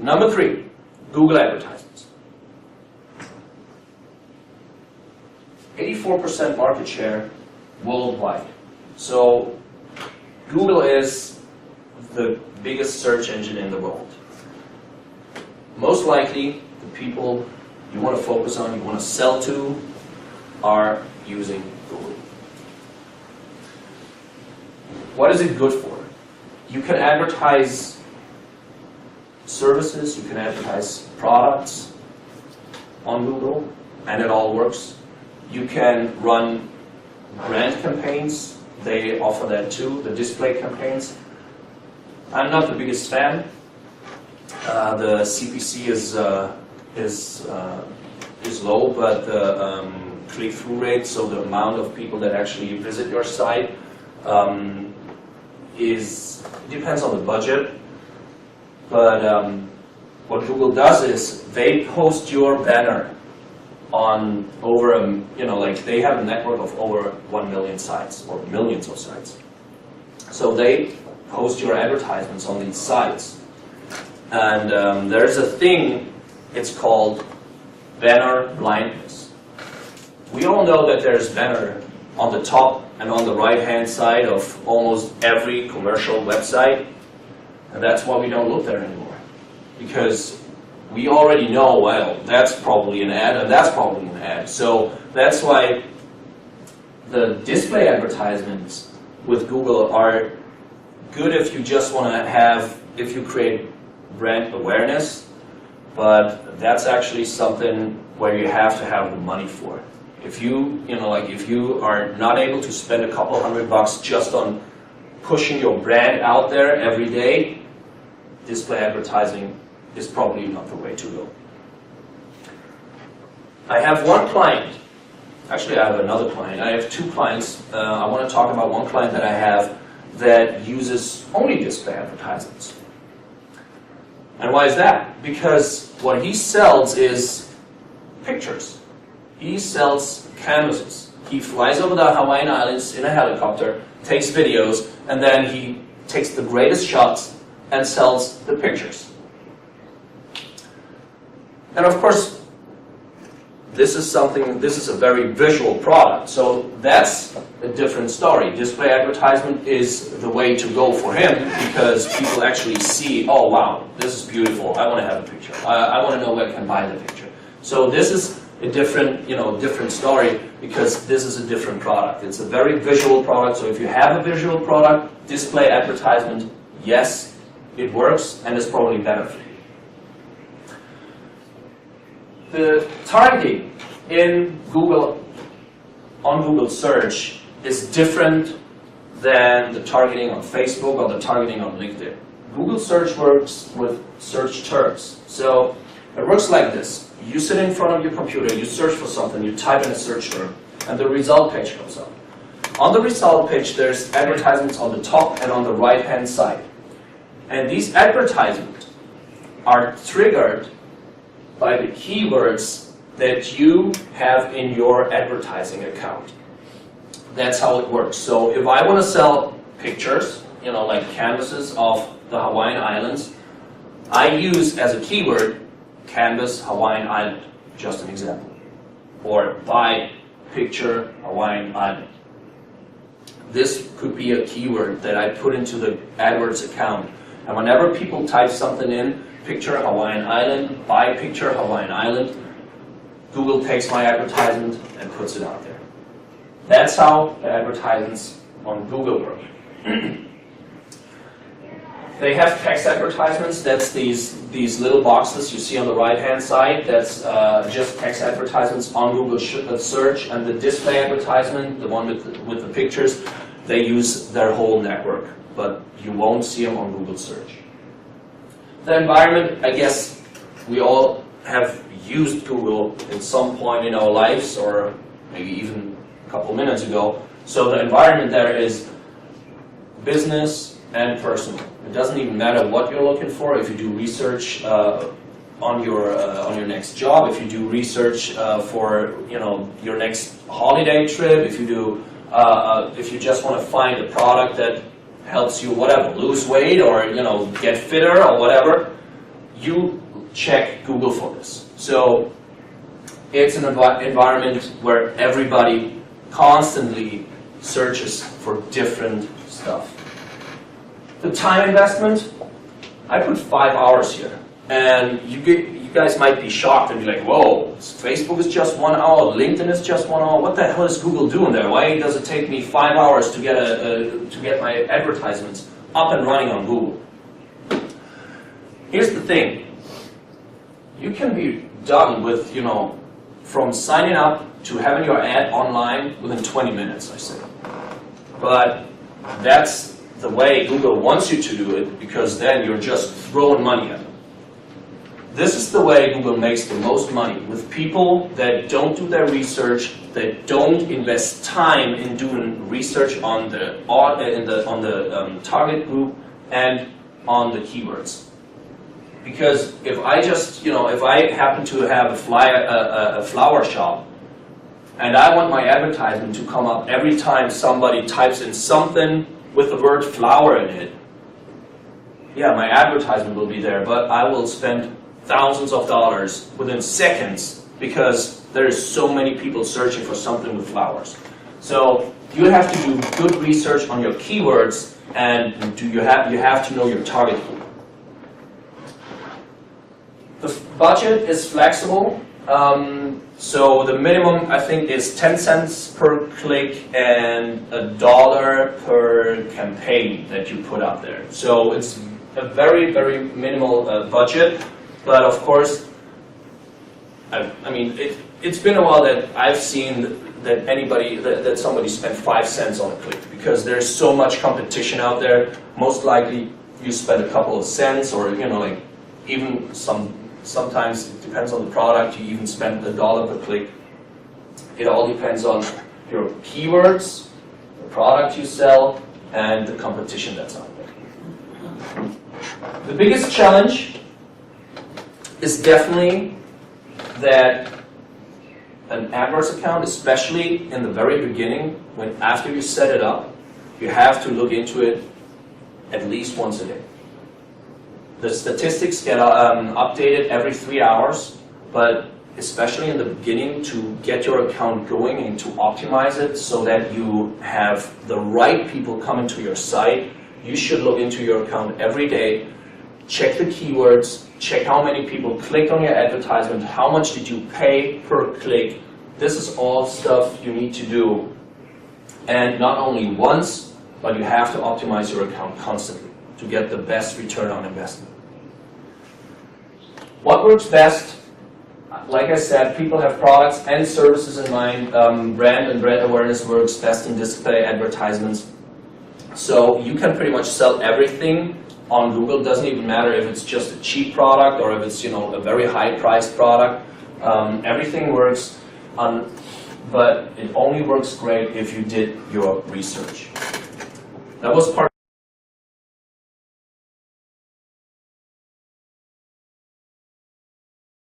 Number 3, Google advertisements. 84% market share worldwide. So Google is the biggest search engine in the world. Most likely, the people you want to focus on, you want to sell to, are using Google. What is it good for? You can advertise services, you can advertise products on Google, and it all works. You can run brand campaigns, they offer that too, the display campaigns. I'm not the biggest fan. The CPC is low, but the click-through rate, so the amount of people that actually visit your site, depends on the budget. But what Google does is they post your banner on over they have a network of over 1 million sites or millions of sites. So they post your advertisements on these sites, and there's a thing, it's called banner blindness. We all know that there's banner on the top and on the right hand side of almost every commercial website, and that's why we don't look there anymore, because we already know, well, that's probably an ad and that's probably an ad. So that's why the display advertisements with Google are good if you just want to have, if you create brand awareness, but that's actually something where you have to have the money for. If you, if you are not able to spend a couple $100 just on pushing your brand out there every day, display advertising is probably not the way to go. I have one client, actually I have another client, I have 2 clients. I want to talk about one client that I have that uses only display advertisements. And why is that? Because what he sells is pictures. He sells canvases. He flies over the Hawaiian Islands in a helicopter, takes videos, and then he takes the greatest shots and sells the pictures. And of course, this is a very visual product, so that's a different story. Display advertisement is the way to go for him, because people actually see, oh wow, this is beautiful, I want to have a picture. I want to know where I can buy the picture. So this is a different, different story, because this is a different product. It's a very visual product, so if you have a visual product, display advertisement, yes, it works, and it's probably better for you. The targeting in Google, on Google search, is different than the targeting on Facebook or the targeting on LinkedIn. Google search works with search terms. So it works like this. You sit in front of your computer, you search for something, you type in a search term, and the result page comes up. On the result page, there's advertisements on the top and on the right-hand side. And these advertisements are triggered by the keywords that you have in your advertising account. That's how it works. So if I want to sell pictures, like canvases of the Hawaiian Islands, I use as a keyword canvas Hawaiian Island, just an example. Or buy picture Hawaiian Island. This could be a keyword that I put into the AdWords account. And whenever people type something in, picture Hawaiian Island, buy picture Hawaiian Island, Google takes my advertisement and puts it out there. That's how the advertisements on Google work. They have text advertisements. That's these little boxes you see on the right-hand side. That's just text advertisements on Google search. And the display advertisement, the one with the pictures, they use their whole network, but you won't see them on Google search. The environment, I guess we all have used Google at some point in our lives, or maybe even a couple minutes ago. So the environment there is business and personal. It doesn't even matter what you're looking for. If you do research on your next job, if you do research for your next holiday trip, if you just want to find a product that helps you lose weight or get fitter or whatever, you check Google for this. So it's an environment where everybody constantly searches for different stuff. The time investment, I put 5 hours here. And you guys might be shocked and be like, whoa, Facebook is just 1 hour, LinkedIn is just 1 hour. What the hell is Google doing there? Why does it take me 5 hours to get my advertisements up and running on Google? Here's the thing. You can be done with, from signing up to having your ad online within 20 minutes, I say. But that's the way Google wants you to do it, because then you're just throwing money at them. This is the way Google makes the most money, with people that don't do their research, that don't invest time in doing research on the target group and on the keywords. Because if I just, if I happen to have a flower shop, and I want my advertisement to come up every time somebody types in something with the word flower in it, yeah, my advertisement will be there, but I will spend thousands of dollars within seconds because there's so many people searching for something with flowers. So you have to do good research on your keywords, and you have to know your target group. The budget is flexible. So the minimum, I think, is 10 cents per click and $1 per campaign that you put out there. So it's a very, very minimal budget. But of course, I mean, it's been a while that I've seen that somebody spent 5 cents on a click, because there's so much competition out there. Most likely, you spend a couple of cents, or like even sometimes it depends on the product. You even spend $1 per click. It all depends on your keywords, the product you sell, and the competition that's out there. The biggest challenge is definitely that an AdWords account, especially in the very beginning, after you set it up, you have to look into it at least once a day. The statistics get updated every 3 hours, but especially in the beginning, to get your account going and to optimize it so that you have the right people coming to your site, you should look into your account every day, check the keywords, check how many people clicked on your advertisement, how much did you pay per click. This is all stuff you need to do, and not only once, but you have to optimize your account constantly to get the best return on investment. What works best? Like I said, people have products and services in mind. Brand and brand awareness works best in display advertisements. So you can pretty much sell everything on Google. It doesn't even matter if it's just a cheap product or if it's a very high-priced product. Everything works, but it only works great if you did your research. That was part